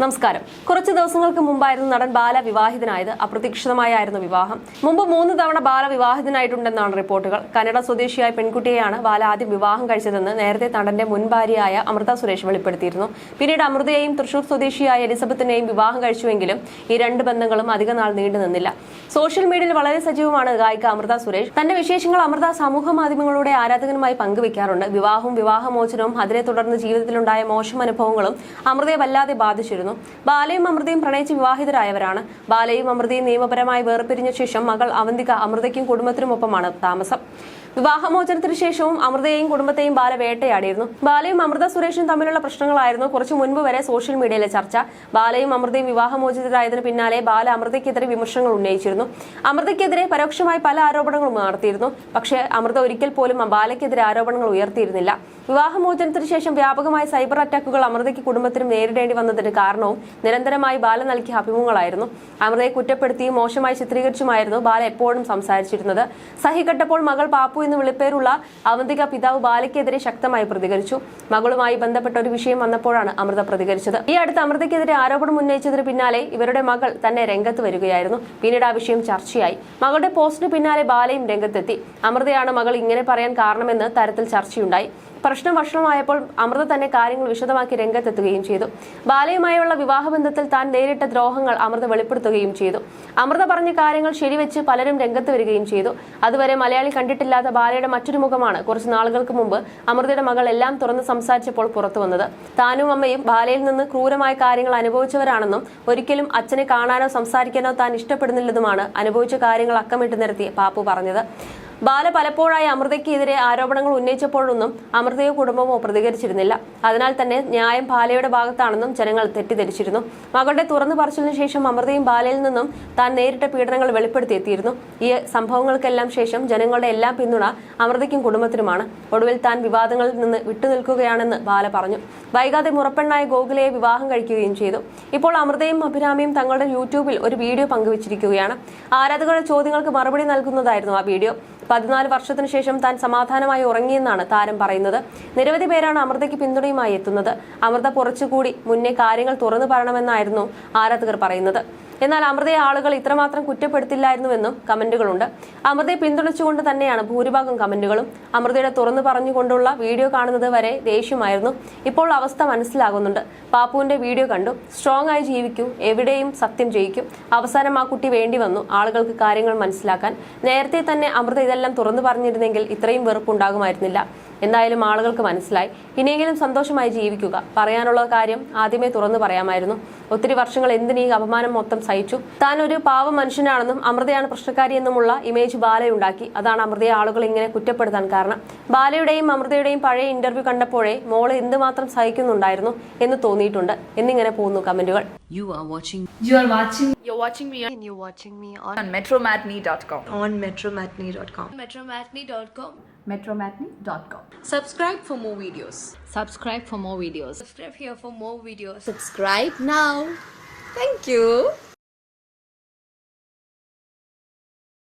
നമസ്കാരം. കുറച്ച് ദിവസങ്ങൾക്ക് മുമ്പായിരുന്നു നടൻ ബാല വിവാഹിതനായത്. അപ്രതീക്ഷിതമായായിരുന്നു വിവാഹം. മുമ്പ് 3 തവണ ബാല വിവാഹിതനായിട്ടുണ്ടെന്നാണ് റിപ്പോർട്ടുകൾ. കന്നഡ സ്വദേശിയായ പെൺകുട്ടിയെയാണ് ബാല ആദ്യം വിവാഹം കഴിച്ചതെന്ന് നേരത്തെ നടന്റെ മുൻ ഭാര്യയായ അമൃത സുരേഷ് വെളിപ്പെടുത്തിയിരുന്നു. പിന്നീട് അമൃതയെയും തൃശൂർ സ്വദേശിയായ എലിസബത്തിനെയും വിവാഹം കഴിച്ചുവെങ്കിലും ഈ 2 ബന്ധങ്ങളും അധിക നാൾ നീണ്ടു നിന്നില്ല. സോഷ്യൽ മീഡിയയിൽ വളരെ സജീവമാണ് ഗായിക അമൃത സുരേഷ്. തന്റെ വിശേഷങ്ങൾ അമൃത സമൂഹ മാധ്യമങ്ങളുടെ ആരാധകരുമായി പങ്കുവെക്കാറുണ്ട്. വിവാഹവും വിവാഹമോചനവും അതിനെ തുടർന്ന് ജീവിതത്തിലുണ്ടായ മോശം അനുഭവങ്ങളും അമൃതയെ വല്ലാതെ ബാധിച്ചിരുന്നു. ബാലയും അമൃതയും പ്രണയിച്ച് വിവാഹിതരായവരാണ്. ബാലയും അമൃതയും നിയമപരമായി വേർപിരിഞ്ഞ ശേഷം മകൾ അവന്തിക അമൃതയ്ക്കും കുടുംബത്തിനുമൊപ്പമാണ് താമസം. വിവാഹമോചനത്തിന് ശേഷവും അമൃതയെയും കുടുംബത്തെയും ബാല വേട്ടയാടിയിരുന്നു. ബാലയും അമൃത സുരേഷും തമ്മിലുള്ള പ്രശ്നങ്ങളായിരുന്നു കുറച്ചു മുൻപ് വരെ സോഷ്യൽ മീഡിയയിലെ ചർച്ച. ബാലയും അമൃതയും വിവാഹമോചിതരായതിനു പിന്നാലെ ബാല അമൃതയ്ക്കെതിരെ വിമർശനങ്ങൾ ഉന്നയിച്ചിരുന്നു. അമൃതയ്ക്കെതിരെ പരോക്ഷമായി പല ആരോപണങ്ങളും നടത്തിയിരുന്നു. പക്ഷേ അമൃത ഒരിക്കൽ പോലും ബാലയ്ക്കെതിരെ ആരോപണങ്ങൾ ഉയർത്തിയിരുന്നില്ല. വിവാഹമോചനത്തിന് ശേഷം വ്യാപകമായ സൈബർ അറ്റാക്കുകൾ അമൃതയ്ക്ക് കുടുംബത്തിനും നേരിടേണ്ടി വന്നതിന് കാരണവും നിരന്തരമായി ബാല നൽകിയ അഭിമുഖങ്ങളായിരുന്നു. അമൃതയെ കുറ്റപ്പെടുത്തിയും മോശമായി ചിത്രീകരിച്ചുമായിരുന്നു ബാല എപ്പോഴും സംസാരിച്ചിരുന്നത്. സഹികെട്ടപ്പോൾ മകൾ പാപ്പു എന്ന് വിളിപ്പേരുള്ള അവന്തിക പിതാവ് ബാലയ്ക്കെതിരെ ശക്തമായി പ്രതികരിച്ചു. മകളുമായി ബന്ധപ്പെട്ട ഒരു വിഷയം വന്നപ്പോഴാണ് അമൃത പ്രതികരിച്ചത്. ഈ അടുത്ത് അമൃതയ്ക്കെതിരെ ആരോപണം ഉന്നയിച്ചതിന് പിന്നാലെ ഇവരുടെ മകൾ തന്നെ രംഗത്ത് വരികയായിരുന്നു. പിന്നീട് ആ വിഷയം ചർച്ചയായി. മകളുടെ പോസ്റ്റിന് പിന്നാലെ ബാലയും രംഗത്തെത്തി. അമൃതയാണ് മകൾ ഇങ്ങനെ പറയാൻ കാരണമെന്ന് തരത്തിൽ ചർച്ചയുണ്ടായി. പ്രശ്നം വഷളമായപ്പോൾ അമൃത തന്നെ കാര്യങ്ങൾ വിശദമാക്കി രംഗത്തെത്തുകയും ചെയ്തു. ബാലയുമായുള്ള വിവാഹബന്ധത്തിൽ താൻ നേരിട്ട ദ്രോഹങ്ങൾ അമൃത വെളിപ്പെടുത്തുകയും ചെയ്തു. അമൃത പറഞ്ഞ കാര്യങ്ങൾ ശരിവെച്ച് പലരും രംഗത്ത് വരികയും ചെയ്തു. അതുവരെ മലയാളി കണ്ടിട്ടില്ലാത്ത ബാലയുടെ മറ്റൊരു മുഖമാണ് കുറച്ച് നാളുകൾക്ക് മുമ്പ് അമൃതയുടെ മകൾ എല്ലാം തുറന്ന് സംസാരിച്ചപ്പോൾ പുറത്തു വന്നത്. താനും അമ്മയും ബാലയിൽ നിന്ന് ക്രൂരമായ കാര്യങ്ങൾ അനുഭവിച്ചവരാണെന്നും ഒരിക്കലും അച്ഛനെ കാണാനോ സംസാരിക്കാനോ താൻ ഇഷ്ടപ്പെടുന്നില്ലെന്നുമാണ് അനുഭവിച്ച കാര്യങ്ങൾ അക്കമിട്ട് നിരത്തി പാപ്പു പറഞ്ഞത്. ബാല പലപ്പോഴായി അമൃതയ്ക്കെതിരെ ആരോപണങ്ങൾ ഉന്നയിച്ചപ്പോഴൊന്നും അമൃതയോ കുടുംബമോ പ്രതികരിച്ചിരുന്നില്ല. അതിനാൽ തന്നെ ന്യായം ബാലയുടെ ഭാഗത്താണെന്നും ജനങ്ങൾ തെറ്റിദ്ധരിച്ചിരുന്നു. മകളുടെ തുറന്നു പറച്ചിലിന് ശേഷം അമൃതയും ബാലയിൽ നിന്നും താൻ നേരിട്ട പീഡനങ്ങൾ വെളിപ്പെടുത്തിയെത്തിയിരുന്നു. ഈ സംഭവങ്ങൾക്കെല്ലാം ശേഷം ജനങ്ങളുടെ എല്ലാം പിന്തുണ അമൃതയ്ക്കും കുടുംബത്തിനുമാണ്. ഒടുവിൽ താൻ വിവാദങ്ങളിൽ നിന്ന് വിട്ടുനിൽക്കുകയാണെന്ന് ബാല പറഞ്ഞു. വൈകാതെ മുറപ്പെണ്ണായ ഗോകുലയെ വിവാഹം കഴിക്കുകയും ചെയ്തു. ഇപ്പോൾ അമൃതയും അഭിരാമിയും തങ്ങളുടെ യൂട്യൂബിൽ ഒരു വീഡിയോ പങ്കുവച്ചിരിക്കുകയാണ്. ആരാധകരുടെ ചോദ്യങ്ങൾക്ക് മറുപടി നൽകുന്നതായിരുന്നു ആ വീഡിയോ. 14 വർഷത്തിനു ശേഷം താൻ സമാധാനമായി ഉറങ്ങിയെന്നാണ് താരം പറയുന്നത്. നിരവധി പേരാണ് അമൃതയ്ക്ക് പിന്തുണയുമായി എത്തുന്നത്. അമൃത കുറച്ചുകൂടി മുന്നേ കാര്യങ്ങൾ തുറന്നു പറയണമെന്നായിരുന്നു ആരാധകർ പറയുന്നത്. എന്നാൽ അമൃതയെ ആളുകൾ ഇത്രമാത്രം കുറ്റപ്പെടുത്തില്ലായിരുന്നുവെന്നും കമന്റുകളുണ്ട്. അമൃതയെ പിന്തുണച്ചുകൊണ്ട് തന്നെയാണ് ഭൂരിഭാഗം കമന്റുകളും. അമൃതയുടെ തുറന്നു പറഞ്ഞുകൊണ്ടുള്ള വീഡിയോ കാണുന്നത് വരെ ദേഷ്യമായിരുന്നു. ഇപ്പോൾ അവസ്ഥ മനസ്സിലാകുന്നുണ്ട്. പാപ്പുവിന്റെ വീഡിയോ കണ്ടു. സ്ട്രോങ് ആയി ജീവിക്കൂ, എവിടെയും സത്യം ജയിക്കും. അവസാനം ആ കുട്ടി വേണ്ടി വന്നു ആളുകൾക്ക് കാര്യങ്ങൾ മനസ്സിലാക്കാൻ. നേരത്തെ തന്നെ അമൃത ഇതെല്ലാം തുറന്നു പറഞ്ഞിരുന്നെങ്കിൽ ഇത്രയും വെറുപ്പുണ്ടാകുമായിരുന്നില്ല. എന്തായാലും ആളുകൾക്ക് മനസ്സിലായി. ഇനിയെങ്കിലും സന്തോഷമായി ജീവിക്കുക. പറയാനുള്ള കാര്യം ആദ്യമേ തുറന്നു പറയാമായിരുന്നു. ഒത്തിരി വർഷങ്ങൾ എന്തിനീ അപമാനം മൊത്തം സഹിച്ചു. താൻ ഒരു പാവ മനുഷ്യനാണെന്നും അമൃതയാണ് പ്രശ്നക്കാരി എന്നുമുള്ള ഇമേജ് ബാലയുണ്ടാക്കി. അതാണ് അമൃതയെ ആളുകൾ ഇങ്ങനെ കുറ്റപ്പെടുത്താൻ കാരണം. ബാലയുടെയും അമൃതയുടെയും പഴയ ഇന്റർവ്യൂ കണ്ടപ്പോഴേ മോള് എന്തുമാത്രം സഹിക്കുന്നുണ്ടായിരുന്നു എന്ന് തോന്നിയിട്ടുണ്ട് എന്നിങ്ങനെ പോകുന്നു കമന്റുകൾ. You're watching me on metromatney.com. metromatney.com. Subscribe for more videos. Subscribe for more videos. Subscribe here for more videos. Subscribe now. Thank you.